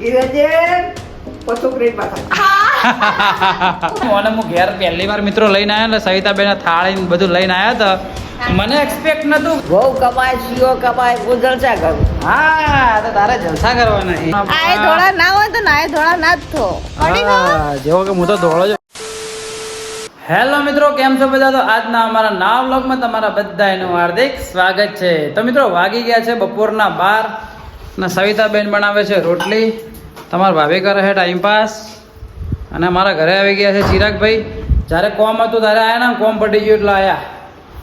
હું ઘેર પહેલી વાર મિત્રો લઈને આવ્યા એટલે સવિતાબેન થાળી બધું લઈને આવ્યા હતા. મને એક્સપેક્ટ નતું. બહુ કમાય સીઓ કમાય હું જલસા કરું. હા તો તારે જલસા કરવાના. આય ધોળા ના હોય તો નાય ધોળા ના જ થો. જેવો કે હું તો ધોળો જ. હેલો મિત્રો, કેમ છો બધા? તો આજના અમારા નવા વ્લોગમાં તમારા બધાનું હાર્દિક સ્વાગત છે. તો મિત્રો વાગી ગયા છે બપોરના 12 ને સવિતાબેન બનાવે છે રોટલી, તમારા ભાભી કરે છે ટાઈમપાસ, અને અમારા ઘરે આવી ગયા છે ચિરાગભાઈ. જ્યારે કોમ હતું ત્યારે આવ્યા ને, કોમ પડી ગયું એટલે આવ્યા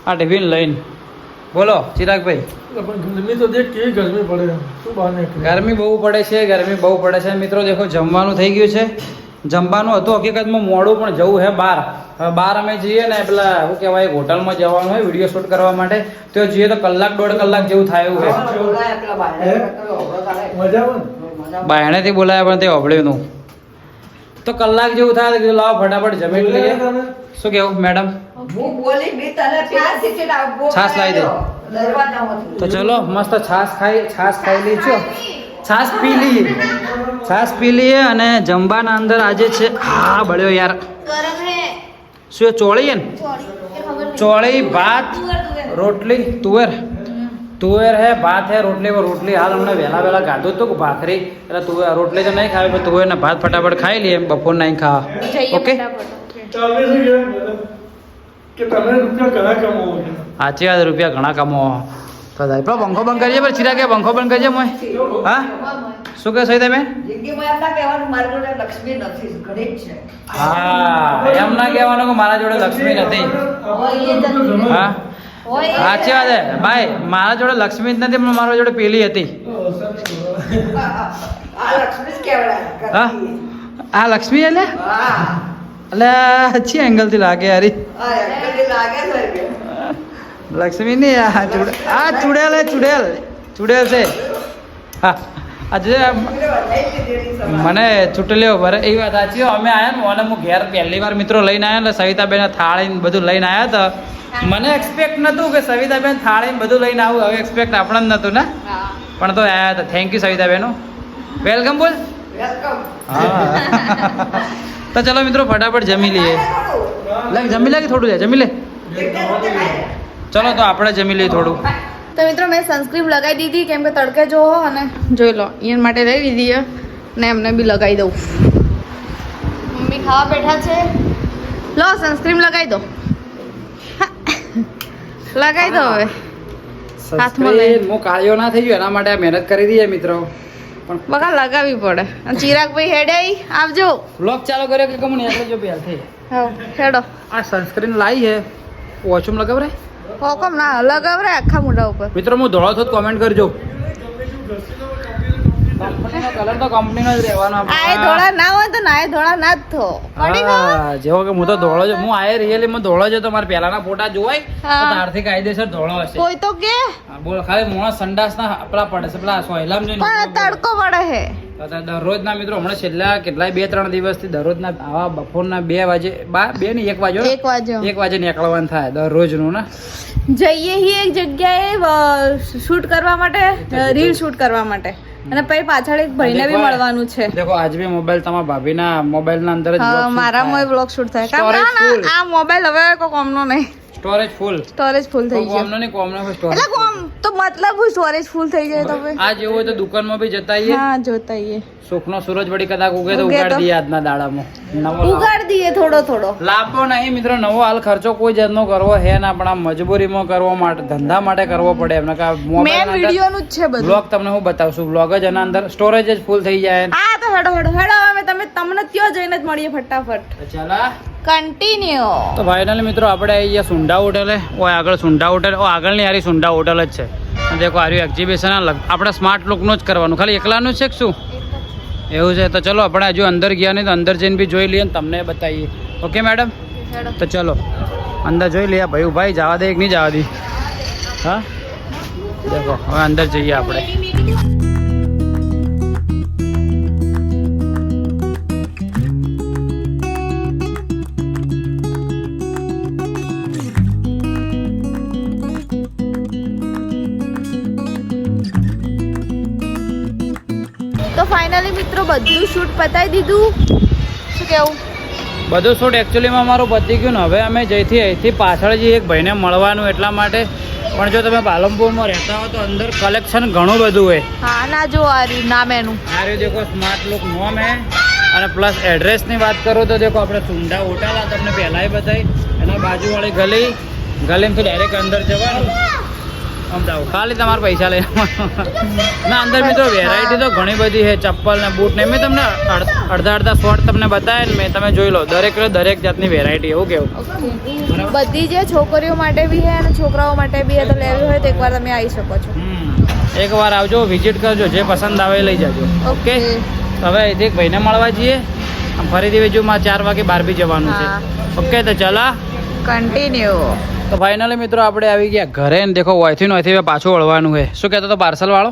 આ ટિફિન લઈને. બોલો ચિરાગભાઈ. ગરમી તો દેખ કેવી ગરમી પડે, શું બહાર નીકળે. ગરમી બહુ પડે છે, ગરમી બહુ પડે છે મિત્રો. દેખો જમવાનું થઈ ગયું છે. જમવાનું હતું હકીકતમાં મોડું, પણ જવું છે બહાર. હવે બહાર અમે જઈએ ને પેલા શું કહેવાય હોટલમાં જવાનું હોય વિડીયો શૂટ કરવા માટે, તો જઈએ તો કલાક દોઢ કલાક જેવું થાય એવું છે. બાયણેથી બોલાયા પણ તે અભળ્યું નું તો કલાક જેવું થાય તો કીધું લાવો ફટાફટ જમી લઈએ. શું કેવું મેડમ? છાસ લાવી દે. તો ચલો મસ્ત છાસ ખાઈ લઈશું. છાસ પી લઈએ અને જમવાના અંદર આજે છે. હા બળ્યો યાર. શું ચોળી ને? ચોળી, ભાત, રોટલી, તુવેર હે, ભાત હે, રોટલી હાલ હમણાં વહેલા ગાધું હતું ભાખરી, એટલે તુવેર રોટલી તો નહીં ખાવી, પણ તુવેર ને ભાત ફટાફટ ખાઈ લઈએ બપોર નહીં ખાવા. ઓકે સાચી વાત, રૂપિયા ઘણા કમાવો. પેલો પંખો બંધ કરીએ પર ચિરા કે પંખો બંધ કરીએ મોય. હા શું કહે સહી તમે? હા એમ ના કહેવાનું કે મારા જોડે લક્ષ્મી નથી. હા સાચી વાત હે ભાઈ, મારા જોડે લક્ષ્મી જ નથી, પણ મારા જોડે પેલી હતી. હા આ લક્ષ્મી એટલે અચ્છી એંગલ થી લાગે યારી. લક્ષ્મી નહીં, આ ચુડેલ છે. હા આજે મને ચૂંટલીઓ ભરે એ વાત સાચી. અમે આવ્યા ને, હું ઘેર પહેલી વાર મિત્રો લઈને આવ્યા એટલે સવિતાબેન થાળી બધું લઈને આવ્યા હતા. મને એક્સપેક્ટ નતું કે સવિતાબેન થાળી બધું લઈને આવું. હવે એક્સપેક્ટ આપણને નતું ને, પણ તો આવ્યા હતા. થેન્ક યુ સવિતાબેનો, વેલકમ બોલ. હા તો ચલો મિત્રો ફટાફટ જમી લઈએ. જમી લે કે થોડું લે જમી લે. ચલો તો આપણે જમી લઈએ થોડું. તો મિત્રો મેં સનસ્ક્રીન લગાવી દીધી, કેમ કે તડકે જોવો, અને જોઈ લો એના માટે લઈ લીધી છે ને એમને બી લગાવી દઉં. મમ્મી ખાવા બેઠા છે. લો સનસ્ક્રીન લગાવી દો. લગાવી દો હવે. હાથમાં લઈ હું કાળિયો ના થઈ ગયો એના માટે આ મહેનત કરી દઈએ મિત્રો. પણ બકા લગાવી પડે. અને ચિરાગભાઈ હેડે આવજો. બ્લોગ ચાલુ કર્યો કે કમું એટલે જો પહેલ થઈ. હા હેડો. આ સનસ્ક્રીન લાવી છે, વોચમાં લગાવરે હોકમ ના લગાવરે આખા મોઢા ઉપર. મિત્રો હું ધોળો થો કોમેન્ટ કરજો. કંપનીનો કલર તો કંપનીનો જ રહેવાનો. આય ધોળા ના હોય તો નાય ધોળા ના જ થો. હા જેવો કે હું તો ધોળો જ, હું આયે રિયલી માં ધોળો જ. તો મારા પહેલાના ફોટા જોવાય તો તારથી કાયદેસર ધોળો હશે. કોઈ તો કે બોલ ખાલી મોણા સંડાસ ના આપલા પડે છે પેલા સોયલામ જઈને. પણ તડકો પડે હે. દરરોજ ના મિત્રો હમણાં છેલ્લા કેટલાય 2-3 દિવસથી દરરોજ ના આવા બપોરના 2 વાગે 1 વાગે નીકળવાનું થાય દરરોજ નું ને. જઈએ હી એક જગ્યાએ શૂટ કરવા માટે, રીલ શૂટ કરવા માટે, અને પછી પાછળ એક ભાઈને બી મળવાનું છે. દેખો આજ બી મોબાઈલ તમારા ભાભીના મોબાઈલ ના અંદર જ મારામાં બ્લોગ શૂટ થાય. કારણ આ મોબાઈલ હવે કોઈ કોમનો નહીં. સ્ટોરેજ ફૂલ થઈ ગયો. કોમનો નહીં, કોમનો સ્ટોરેજ એટલે કોમ તો મતલબ સ્ટોરેજ ફૂલ થઈ જાય. તો આ જેવું હોય તો દુકાનમાં બી જતા આવીએ. હા જોતા આવીએ. સુખનો સૂરજ વળી કદાચ ઉગે તો ઉગાડી દઈએ આજના દાડામાં. ઉગાડી દઈએ થોડો લાભો નહીં મિત્રો. નવો હાલ ખર્ચો કોઈ જાતનો કરવો હે ના, પણ આ મજબૂરીમાં કરવો માટે, ધંધા માટે કરવો પડે એમને. મેન વિડિયોનું જ છે બધું. બ્લોગ તમને હું બતાવશું. બ્લોગ જ એના અંદર સ્ટોરેજ જ ફૂલ થઈ જાય. હા તો હેડો અમે તમને ત્યાં જઈને જ મળીએ ફટાફટ. ચાલા કન્ટિન્યુ. તો ફાઇનલી મિત્રો આપણે આવી ગયા સુંડા હોટલે. ઓય આગળ સુંડા હોટલ, આગળની હારી સુંડા હોટલ જ છે. દેખો આર્યું એક્ઝિબિશન આપણે સ્માર્ટ લુકનું જ કરવાનું, ખાલી એકલાનું જ છે શું એવું છે. તો ચલો આપણે હજુ અંદર ગયા નહીં, તો અંદર જઈને બી જોઈ લઈએ ને તમને બતાવીએ. Okay madam? તો ચલો અંદર જોઈ લઈએ. ભાઈ જવા દે કે નહીં જવા દે? હા દેખો હવે અંદર જઈએ આપણે. તો ફાઇનલી મિત્રો બધું શૂટ પતાવી દીધું. શું કેવું? બધું શૂટ એકચ્યુઅલીમાં અમારું પતી ગયું ને હવે અમે જઈથી અહીંથી પાછળ જઈએ એક ભાઈને મળવાનું એટલા માટે. પણ જો તમે પાલનપુરમાં રહેતા હો તો અંદર કલેક્શન ઘણું બધું હોય. હા ના જો આ રહ્યું નામ એનું. આ રહ્યું દેખો સ્માર્ટ લુક નોમ હે. અને પ્લસ એડ્રેસની વાત કરું તો દેખો આપણે સુંડા હોટલ આ તમને પહેલાંય બતાવી એના બાજુવાળી ગલીમાંથી ડાયરેક્ટ અંદર જવાનું. સમજાવું ખાલી તમારા પૈસા લઈને ના અંદર મિત્રો વેરાયટી તો ઘણી બધી છે. ચપ્પલ ને બૂટ ને મેં તમને અડધા શોર્ટ તમને બતાવે ને મેં તમે જોઈ લો દરેક જાતની વેરાયટી. એવું કેવું બધી જે છોકરીઓ માટે બી છે અને છોકરાઓ માટે બી તો લેવી હોય તો એકવાર તમે આવી શકો છો. એકવાર આવજો વિઝિટ કરજો જે પસંદ આવે એ લઈ જાજો. ઓકે હવે અહીંથી એક ભાઈને મળવા જઈએ ફરીથી બીજું 4 વાગે બહાર બી જવાનું છે. ઓકે તો ચલા કન્ટિન્યુ. તો ફાઇનલી મિત્રો આપણે આવી ગયા ઘરે ને દેખો અહીંથી પાછું વળવાનું છે. શું કહેતો તો પાર્સલ વાળો?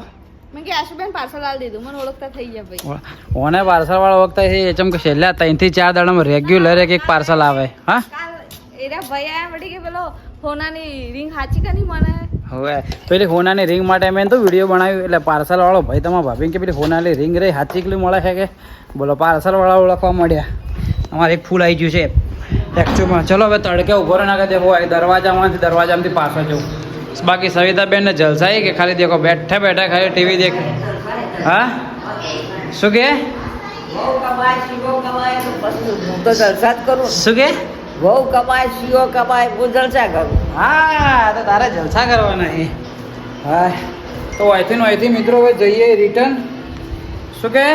મેં કે આશુબેન પાર્સલ આલ દીધું મને ઓળખતા થઈ ગયા ભાઈ. ઓને પાર્સલ વાળો વખતે એમ કે છેલ્લા 3 થી 4 દાડામાં રેગ્યુલર એક પાર્સલ આવે. હા એરા ભાઈ આયા વળી કે પેલો સોનાની રિંગ હાચી કની મને હવે પેલી સોનાની રિંગ માટે મેં તો વિડીયો બનાવ્યું એટલે પાર્સલ વાળો ભાઈ તમારા ભાભી કે પેલી સોનાની રિંગ રે હાચી કલી મળે છે કે બોલો પાર્સલ વાળા ઓળખવા મળ્યા. અમારે એક ફૂલ આવી ગયું છે એકચ્યુઅલમાં. ચલો હવે તડકે ઉભો રહે નાખે દેખો દરવાજામાંથી પાછો જવું. બાકી સવિતાબેન ને જલસાઈ કે ખાલી દેખો બેઠા ખાલી ટીવી દેખ. હા શું કે બહુ કમાય શીવો કમાય તો પછી હું તો જલસા જ કરું. શું કે બહુ કમાય શીવો કમાય હું જલસા કરું. હા તો તારે જલસા કરવાના એ. હા તો અહીંથી મિત્રો હવે જઈએ રિટર્ન. શું કે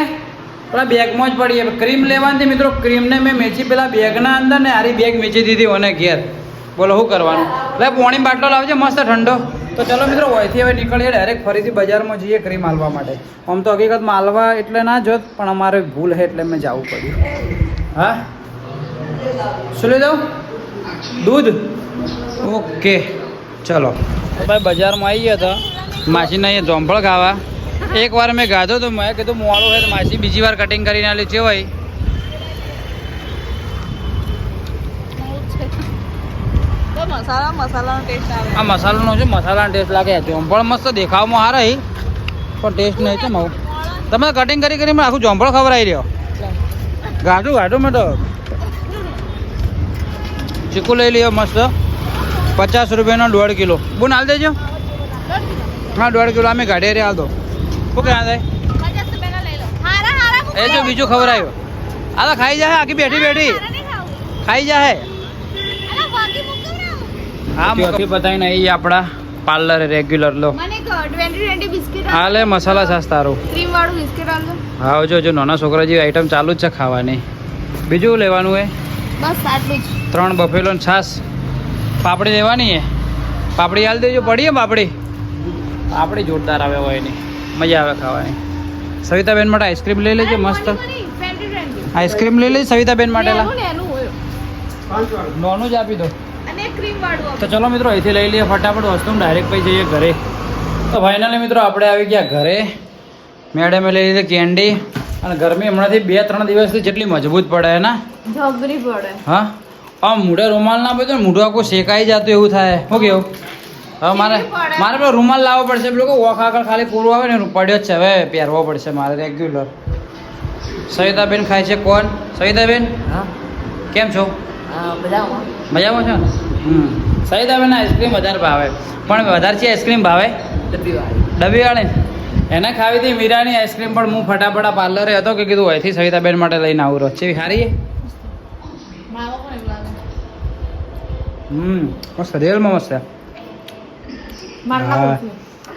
પેલા બેગમાં જ પડીએ ક્રીમ લેવાની મિત્રો. ક્રીમને મેં મેચી પેલા બેગના અંદર ને આરી બેગ મેચી દીધી મને ઘેર. બોલો શું કરવાનું? એટલે પાણી બાટલો લાવજે મસ્ત ઠંડો. તો ચલો મિત્રો અહીંથી હવે નીકળીએ ડાયરેક્ટ ફરીથી બજારમાં જઈએ ક્રીમ હાલવા માટે. આમ તો હકીકતમાં હાલવા એટલે ના જોત પણ અમારે ભૂલ છે એટલે મેં જવું પડ્યું. હા શું લઈ દઉં? દૂધ? ઓકે ચલો ભાઈ બજારમાં આવી ગયા હતા માસીને અહીંયા જોંફળ ખાવા. એક વાર મેં ગાધો તો મેં કીધું મોડું હોય તો માસી બીજી વાર કટિંગ કરીને આલી છે ભાઈ. મસાલાનો ટેસ્ટ આવે. આ મસાલાનો છે મસાલાનો ટેસ્ટ લાગે. જોંફળ મસ્ત દેખાવમાં હારા પણ ટેસ્ટ નહીં છે મારું. તમે કટિંગ કરી મને આખું જોંફળ ખવડાવી રહ્યો. ગાઢું મેં તો ચીકુ લઈ લ્યો મસ્ત 50 રૂપિયાનો 1.5 કિલો. બોન હાલ દેજો. હા 1.5 કિલો અમે ગાડી રે હાલ દો. શું ક્યાં થાય એ જો બીજું ખવડાવ્યો. આ તો ખાઈ જાય આખી બેઠી ખાઈ જાય. હા મોટી બતાવીને અહીં આપણા પાર્લર રેગ્યુલર લો. મને 20 બિસ્કિટ હા લે મસાલા છાશ તારું. ક્રીમ વાળું બિસ્કિટ આલજો. હા જો નાના છોકરા જેવી આઈટમ ચાલુ જ છે ખાવાની. બીજું લેવાનું હે બસ આટલું જ. 3 બફેલો ને છાશ. પાપડી લેવાની હે. પાપડી હાલ દેજો. પડીએ પાપડી જોરદાર આવે હોય એની મજા આવે ખાવાની. સવિતાબેન માટે આઈસ્ક્રીમ લઈ લેજો મસ્ત. આઈસ્ક્રીમ લઈ લેજો સવિતાબેન માટે. નોનું જ આપી દો. અને ક્રીમ વાળું. તો ચલો મિત્રો અહીંથી લઈ લઈએ ફટાફટ વસ્તુ ડાયરેક્ટ પછી જઈએ ઘરે. તો ફાઇનલી મિત્રો આપણે આવી ગયા ઘરે. મેડમે લઈ લીધી કેન્ડી. અને ગરમી હમણાંથી 2-3 દિવસથી જેટલી મજબૂત પડે ને જબરી પડે. હા આમ મૂઢે રૂમાલ ના બધું મૂઢું આખું શેકાઈ જતું એવું થાય. શું કેવું? હવે મારે પેલો રૂમાલ લાવવો પડશે. પેલો વોખ આગળ ખાલી પૂરું આવે ને પડ્યો જ છે હવે પહેરવો પડશે મારે રેગ્યુલર. સવિતાબેન ખાય છે. કોણ? સવિતાબેન હા કેમ છો? હા બધામાં મજામાં છો ને? સવિતાબેન આઈસ્ક્રીમ વધારે ભાવે પણ વધારે છે આઈસ્ક્રીમ ભાવે ડબ્બીવાળી એને ખાવી હતી મીરાની આઈસ્ક્રીમ. પણ હું ફટાફટ પાર્લરે હતો કે કીધું અહીંથી સવિતાબેન માટે લઈને આવું રહ્યો છે. સારી મસ્ત રિયલમાં મસ્ત.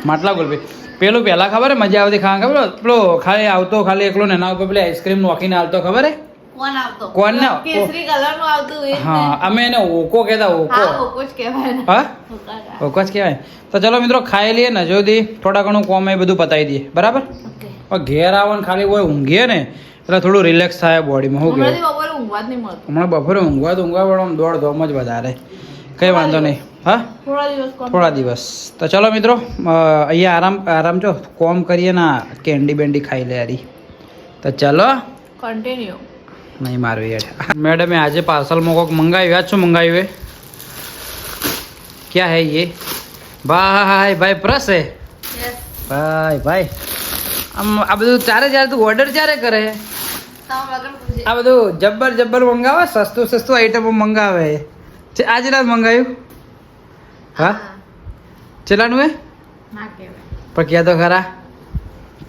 માટલા ગુલ્ફી પેલું પહેલા ખબર હે મજા આવતી ખાવા. ખબર પેલો ખાલી આવતો ખાલી એકલો ને એના ઉપર પેલી આઈસ્ક્રીમ નોખીને આવતો ખબર હે કોણ આવતો? કોણ ને કેસરી કલર નું આવતું એ જ ને. હા અમે એને ઓકો કહેતા. ઓકો હા ઓકો જ કહેવાય ને. હા ઓકો જ કહેવાય. તો ચલો મિત્રો ખાઈ લઈએ ને જોદી થોડા ઘણું કોમ એ બધું પતાવી દઈએ બરાબર. ઓકે ઘેર આવે ને ખાલી હોય ઊંઘીએ ને એટલે થોડું રિલેક્સ થાય બોડીમાં. શું હમણાંથી કહેવાય બપોરે ઊંઘવા જ નહીં મળતું. હમણાં બપોરે ઊંઘવા પડો આમ દોડ જ વધારે. કંઈ વાંધો નહીં. હા થોડા દિવસ. તો ચલો મિત્રો અહીંયા આરામ જો કોમ કરીએ ને કેન્ડી બેન્ડી ખાઈ લે યારી. તો ચલો કન્ટિન્યુ. નહીં મારું યાર. મેડમે આજે પાર્સલમાં કોઈક મંગાવ્યું. આજ શું મંગાવ્યું હે? ક્યાં હે ये? ભાઈ પ્રસ હે. ભાઈ આ બધું ચારે તું ઓર્ડર ક્યારે કરે આ બધું જબ્બર મંગાવે સસ્તું આઈટમો મંગાવે આજે રાત મંગાવ્યું હા ચેલાનું હે ના કહેવાય પણ ક્યાં તો ખરા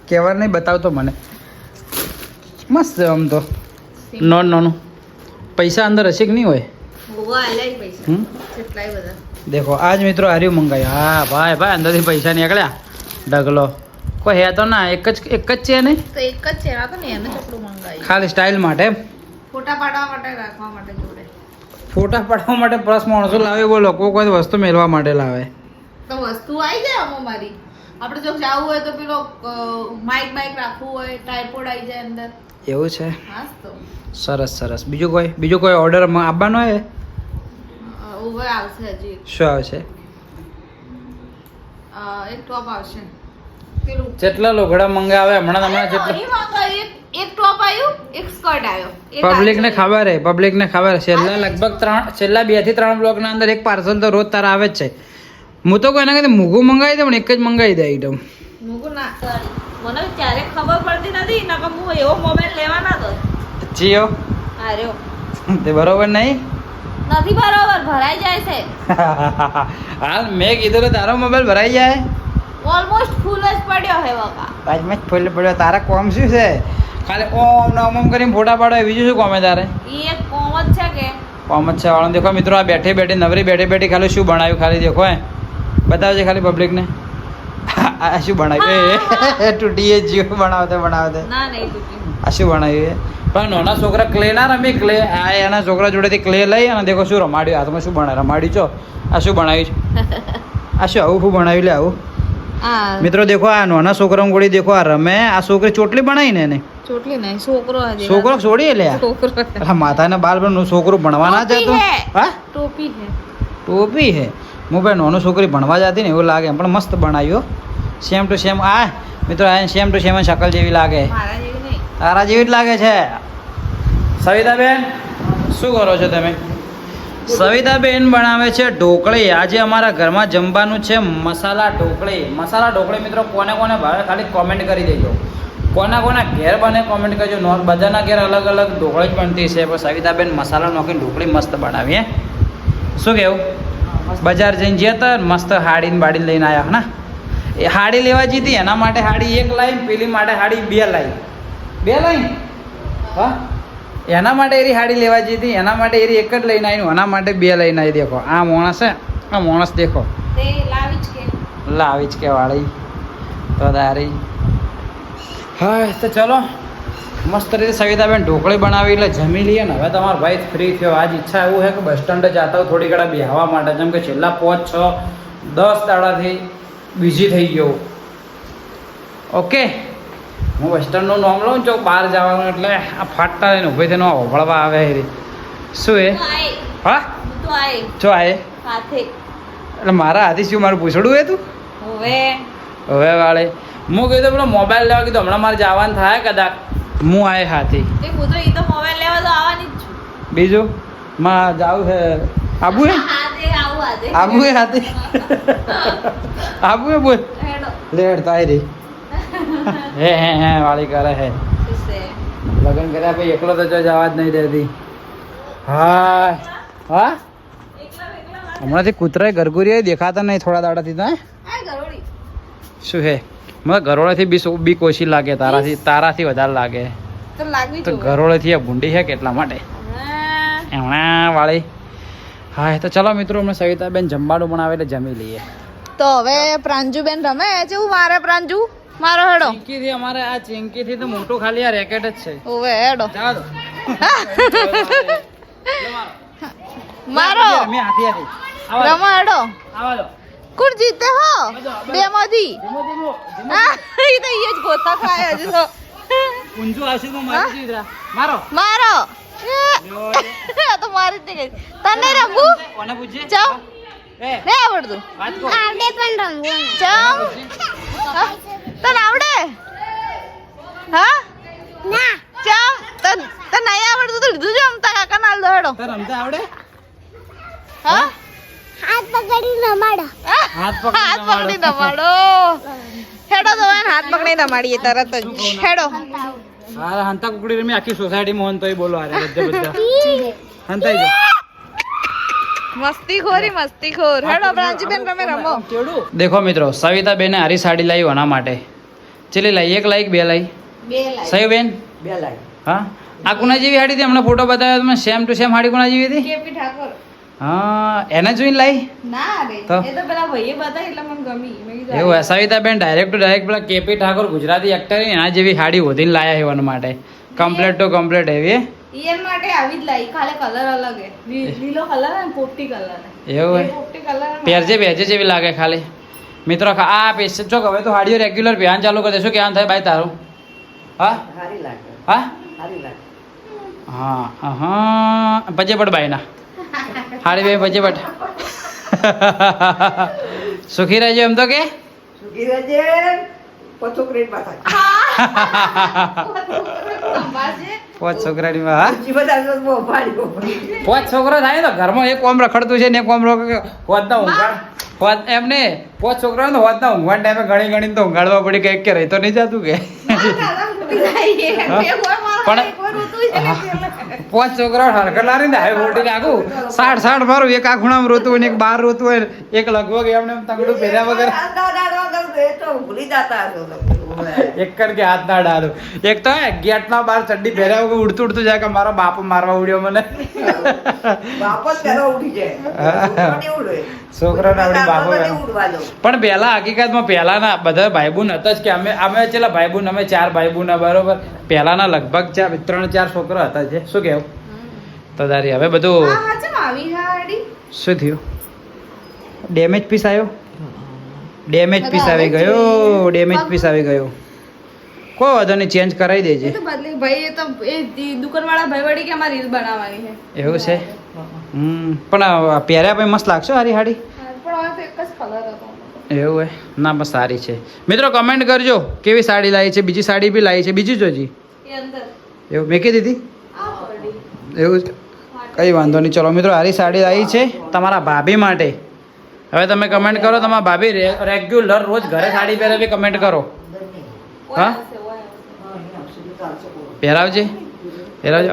કહેવા નહીં બતાવતો મને મસ્ત આમ તો નાનું પૈસા અંદર હશે કે નહીં હોય કેટલાય બધા દેખો આજ મિત્રો હાર્યું મંગાવ્યું હા ભાઈ અંદરથી પૈસા નીકળ્યા ઢગલો કોઈ હે તો ના એક જ છે નહીં તો એક જ છે આ તો ને એને ચોપડું મંગાવ્યું ખાલી સ્ટાઇલ માટે એમ ફોટા પાડવા માટે રાખવા માટે જોડે ફોટા પાડવા માટે પ્લસ માણસો લાવે બોલો કોઈ વસ્તુ મેળવા માટે લાવે તો વસ્તુ આવી જાય આમાં મારી આપણે જો જવું હોય તો પેલો માઇક રાખવું હોય ટ્રાયપોડ આવી જાય અંદર એવું છે હા તો સરસ બીજું કોઈ ઓર્ડર આપવાનો હોય ઓવર આવશે હજી શું આવશે એક ટોપ આવશે પેલું જેટલા લોગડા મંગાવે હમણાં જેટલા અહીં મંગાવ્યું એક ટોપ આવ્યું એક સ્કર્ટ આવ્યો પબ્લિકને ખબર છે છેલ્લા 2 થી 3 બ્લોકના અંદર એક પાર્સલ તો રોજ તારા આવે જ છે હું તો કોઈના કદી મૂગું મંગાવી દઉં પણ એક જ મંગાવી દે આઈટમ મૂકું ના મને ત્યારે ખબર પડતી નથી નકર હું એવો મોબાઈલ લેવાના હતો જીઓ આર્યો તે બરોબર નહીં નથી બરોબર ભરાઈ જાય છે હાલ મેં કીધું તો તારો મોબાઈલ ભરાઈ જાય ઓલમોસ્ટ ફૂલ જ પડ્યો હે બકા આજમાં જ ફૂલ પડ્યો તારા કોમ શું છે ખાલી ઓમ કરીને ફોટા પાડો બીજું શું કોમે તારે ઈ એક કોમ જ છે કે કોમ જ છે વાળો દેખો મિત્રો આ બેઠી નવરી ખાલી શું બનાવ્યું ખાલી દેખો હે બતાવજે ખાલી પબ્લિકને આ શું બનાવ્યું તૂટીએ જીવ બનાવતે ના નહીં તૂટી આ શું બનાવ્યું પણ નાના છોકરા ક્લે ના રમે ક્લે આ એના છોકરા જોડેથી ક્લે લઈ અને દેખો શું રમાડ્યું હાથમાં શું રમાડ્યું છો આ શું બનાવ્યું છે આ શું આવું બનાવ્યું લે આવું મિત્રો દેખો આ નાના છોકરા ગોળી દેખો આ રમે આ છોકરી ચોટલી બનાવી ને એને ચોટલી નહીં છોકરો છોકરો છોડી લે માથાને બાલ પણ છોકરું ભણવા ના જતું હા ટોપી હે હું ભાઈ નાનું છોકરી ભણવા જતી ને એવું લાગે પણ મસ્ત બનાવ્યો સેમ ટુ સેમ આ મિત્રો સેમ ટુ સેમ શકલ જેવી લાગે તારા જેવી જ લાગે છે સવિતાબેન શું કરો છો તમે સવિતાબેન બનાવે છે ઢોકળી આજે અમારા ઘરમાં જમવાનું છે મસાલા ઢોકળી મિત્રો કોને ભાવે ખાલી કોમેન્ટ કરી દેજો કોના ઘેર બને કોમેન્ટ કરજો બધાના ઘેર અલગ ઢોકળી જ બનતી છે પણ સવિતાબેન મસાલા નાખીને ઢોકળી મસ્ત બનાવીએ શું કેવું બજાર જઈને જતા મસ્ત હાડીને લઈને આવ્યા ના એ હાડી લેવા જીતી એના માટે હાડી 1 લાઈન પેલી માટે હાડી 2 લાઈન હા એના માટે એરી હાડી લેવા જીતી એના માટે એરી એક જ લઈને આવી એના માટે 2 લઈને આવી દેખો આ માણસ દેખો લાવી જ કે વાળી તો તારી હા તો ચલો મસ્ત રીતે સવિતાબેન ઢોકળી બનાવી એટલે જમી લઈએ ને હવે તમારો ભાઈ ફ્રી થયો આજ ઈચ્છા એવું છે કે બસ સ્ટેન્ડે જતા હોય થોડી ઘણા બેહવા માટે જેમ કે છેલ્લા 5, 6, 10 દાડાથી બિઝી થઈ ગયો ઓકે હું બસ સ્ટેન્ડનું નામ લઉં ચોક બહાર જવાનું એટલે આ ફાટતા લઈને ઊભી થઈને ઓભળવા આવે શું એ હા જો આય એટલે મારા હાથી શું મારું પૂછડું હે તું હવે વાળે હું કીધું પેલો મોબાઈલ લેવા કીધું હમણાં મારે જવાનું થાય કદાચ હું આય હાથી બીજું માં જાવું છે આબુ હે હાથી આબુ હે બોલ લેડ તાઈ રહી હે વાળી કરે હે લગ્ન કર્યા પછી એકલો તો જવા જ નહીં દેતી હા હમણાંથી કૂતરાય ગરગુરી દેખાતા નહીં થોડા દાડાથી તો શું હે મને ગરોળેથી બીક ઓછી લાગે તારાથી વધારે લાગે તો ગરોળેથી ભૂંડી છે કેટલા માટે એમણા વાળી હા તો ચલો મિત્રો અમે સવિતાબેન જમવાનું બનાવે એટલે જમી લઈએ તો હવે પ્રાંજુબેન રમે જેવું મારે પ્રાંજુ મારો હેડો ચિંકીથી અમારે આ ચિંકીથી તો મોટું ખાલી આ રેકેટ જ છે ઓવે હેડો જાવ દો મારો મે હાથી રમો હેડો આવા દો કોણ જીતે હો બે માંથી હા ઈ તો ઈ જ ગોતા ખાય હજુ તો ઊંચો આશીર્વાદ મારી દીધા મારો આ તો મારી જ ગઈ તને રમવું કોને પૂછજે ચાલ એ ને આવડતું વાત કો આવડે પણ રમવું ચાલ તને આવડે હા ના ચાલ તને નહીં આવડતું તો લીધું છે અમતા કાકા નાલ દો હેડો તને રમતા આવડે હા હાથ પકડી રમાડો હાથ પકડી રમાડો હેડો તો એને હાથ પકડીને રમાડીએ તરત જ હેડો હા હંતા કુકડી રમી આખી સોસાયટીમાં હોન તોય બોલો અરે બધા હંતાઈ જાઓ મસ્તીખોર હેડો પ્રાંજીબેન તમે રમો દેખો મિત્રો સવિતા બેને હારી સાડી લાવી એના માટે ચલી લાવી એક લાવી કે બે લાવી સહી બેન બે લાખ હા આ કુના જેવી હાડી હતી હમણાં ફોટો બતાવ્યો તમે સેમ ટુ સેમ હાડી કુના જેવી હતી કેપી ઠાકોર હા એને જોઈને લાવી ના રે તો? એ તો પેલા ભાઈએ બતાવી એટલે મને ગમી મેં કીધું એવું Savita ben direct to direct પેલા કેપી ઠાકોર ગુજરાતી એક્ટર એના જેવી હાડી વધીને લાયા એવાના માટે કમ્પ્લેટ ટુ કમ્પ્લેટ એવી ઈયર માટે આવી જ લાવી ખાલી કલર અલગ હે લીલો કલર અને પોપટી કલર એવું હે પોપટી કલર પહેરજે જેવી લાગે ખાલી મિત્રો આ પેશ જો હવે તો હાડીઓ રેગ્યુલર પહેરવાનું ચાલુ કરી દેશું કેવાનું થાય ભાઈ તારું હા સારી લાગે હા સારી લાગે હા હા પજે પડ બાઈના હાડી બે પજે પડ સુખી રહેજો એમ તો કે સુખી રહેજે પછોકરી પાછા પોચ છોકરાની હા જીવન આગળ બહુ ભારી પોચ છોકરો થાય ને તો ઘરમાં એક કોમ રખડતું છે ને એક કોમ હોતના ઊંઘાડ હોત એમને પોચ છોકરા ને હોતના ઊંઘવાડ ટાઈમે ઘણી તો ઊંઘાડવા પડી કે એક કે રહી તો નહીં જતું કે પોચ છોકરા હરકલારી ને હવે મોટી નાખું 60 મારું એક આ ખૂણામાં રોતું હોય ને એક બહાર રોતું હોય એક લગભગ એમને એમ તંગડું પહેર્યા વગર ભૂલી જતા એક કર કે હાથ ના ડાળો એક તો ગેટ ના બહાર ચડ્ડી પહેર્યા વગર ઉડતું જાય કે મારો બાપ મારવા ઉડ્યો મને વાપસ પેલા ઉઠી જાય છોકરાને આવડી બાપો પણ પહેલા હકીકતમાં પહેલાના બધા ભાઈબુન હતા જ કે અમે છેલ્લા ભાઈબુન અમે 4 ભાઈબુન બરોબર પહેલાના લગભગ 3-4 છોકરા હતા છે શું કેવું તો તારી હવે બધું શું થયું ડેમેજ પીસ આવ્યો ડેમેજ પીસ આવી ગયો ડેમેજ પીસ આવી ગયો કોઈ વાંધો નહીં ચેન્જ કરાવી દેજે તો બદલી ભાઈ એ તો એ દુકાનવાળા ભાઈ વળી કે અમારી રીલ બનાવવાની છે એવું છે પણ પહેર્યા પછી મસ્ત લાગશે હારી હાડી પણ હવે તો એક જ કલર હતો એવું હે ના બસ સારી છે મિત્રો કમેન્ટ કરજો કેવી સાડી લાવી છે બીજી સાડી બી લાવી છે બીજી જોજી એ અંદર એવું મેકી દીધી આ પડી એવું છે કંઈ વાંધો નહીં ચલો મિત્રો હારી સાડી લાવી છે તમારા ભાભી માટે હવે તમે કમેન્ટ કરો તમારા ભાભી રેગ્યુલર રોજ ઘરે સાડી પહેરે બી કમેન્ટ કરો હા પહેરાવજે પહેરાવજે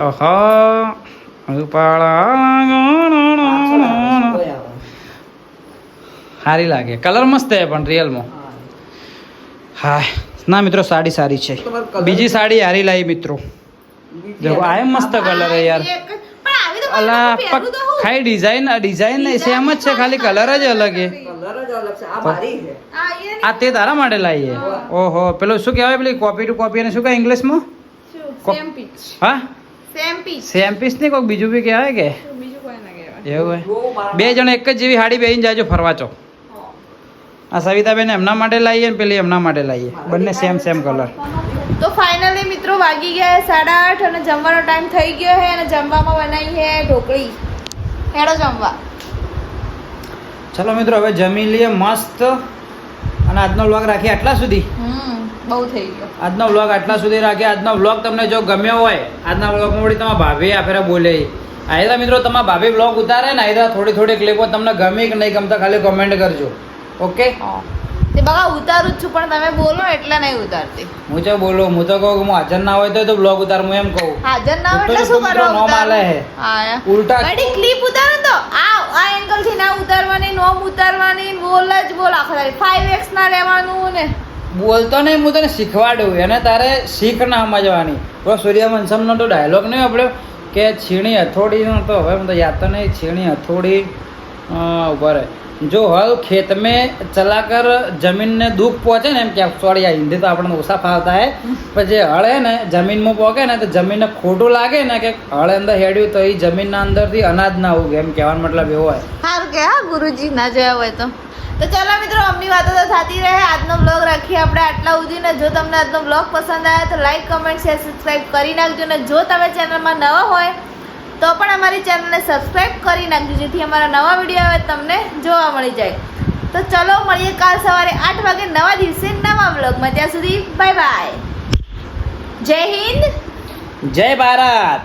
સારી લાગે કલર મસ્ત છે પણ રિયલમાં હા ના મિત્રો સાડી સારી છે બીજી સાડી હારી લાવી મિત્રો દેખો આ મસ્ત કલર હે યાર અલા ખાલી ડિઝાઇન સેમ જ છે ખાલી કલર જ અલગ છે આ તે તારા માટે લાવીએ ઓહો પેલું શું કહેવાય પેલી કોપી ટુ કોપી અને શું કહે ઇંગ્લિશમાં સેમ પીચ હા સેમ પીચ સેમ પીસ નહીં કોઈક બીજું બી કહેવાય કે બીજું કોઈ ના કહેવાય એવું હોય બે જણ એક જ જેવી હાડી પહેરીને જાજો ફરવા ચો આ સવિતાબેન એમના માટે લાવીએ ને પેલી એમના માટે લાવીએ બંને સેમ કલર તો ફાઇનલી મિત્રો વાગી ગયા 8:30 અને જમવાનો ટાઈમ થઈ ગયો છે અને જમવામાં બનાવી છે ઢોકળી હેડો જમવા ચલો મિત્રો હવે જમી લઈએ મસ્ત અને આજનો વ્લોગ રાખીએ આટલા સુધી બહુ થઈ ગયો આજનો વ્લોગ આટલા સુધી રાખીએ આજનો વ્લોગ તમને જો ગમ્યો હોય આજના વ્લોગમાં વળી તમારા ભાભી આ ફેરા બોલે આયદા મિત્રો તમારા ભાભી વ્લોગ ઉતારે ને આયદા થોડી ક્લિપો તમને ગમી કે નહીં ગમતા ખાલી કોમેન્ટ કરજો ઓકે તે બગા ઉતારું જ છું પણ તમે બોલો એટલે નહીં ઉતારતી હું તો બોલું હું તો કહું કે હું હાજર ના હોય તો બ્લોગ ઉતાર હું એમ કહું હાજર ના હોય એટલે શું કરો નો માલે હે ઉલટા બડી ક્લિપ ઉતારો તો આ એંગલ થી ના ઉતારવાની નોમ ઉતારવાની બોલ જ બોલ આખો 5x ના લેવાનું ને બોલતો નહીં હું તને શીખવાડું એને તારે શીખ ના સમજવાની તો સૂર્યવંશમનો તો ડાયલોગ નહીં આપણો કે છીણી હથોડીનો તો હવે મને તો યાદ તો નહીં છીણી હથોડી ઉભા રહે जो हल खेत में चलाकर जमीन ने दुख पहुंचे ने क्या सॉरी आ हिंदी तो આપણને ઓછા ફાવતા હે પણ જે હળ હે ને જમીનમાં પોકે ને તો જમીનને ખોટું લાગે ને કે હળ અંદર હેડ્યું તો એ જમીનના અંદરથી અનાજ ના ઉગે એમ કહેવાનો મતલબ એવો હોય સારું કે હા ગુરુજી ના જોયા હોય તો ચાલો મિત્રો અમની વાતો તો થતી રહે આજનો બ્લોગ રાખીએ આપણે આટલા સુધી ને જો તમને આજનો બ્લોગ પસંદ આવે તો લાઈક કમેન્ટ શેર સબસ્ક્રાઇબ કરી નાખજો ને જો તમે ચેનલમાં નવા હોય તો પણ અમારી ચેનલને સબસ્ક્રાઇબ કરી નાખજો જેથી અમારા નવા વિડીયો આવે તમને જોવા મળી જાય તો ચલો મળીએ કાલ સવારે 8 વાગે નવા દિવસે નવા બ્લોગમાં ત્યાં સુધી બાય બાય જય હિન્દ જય ભારત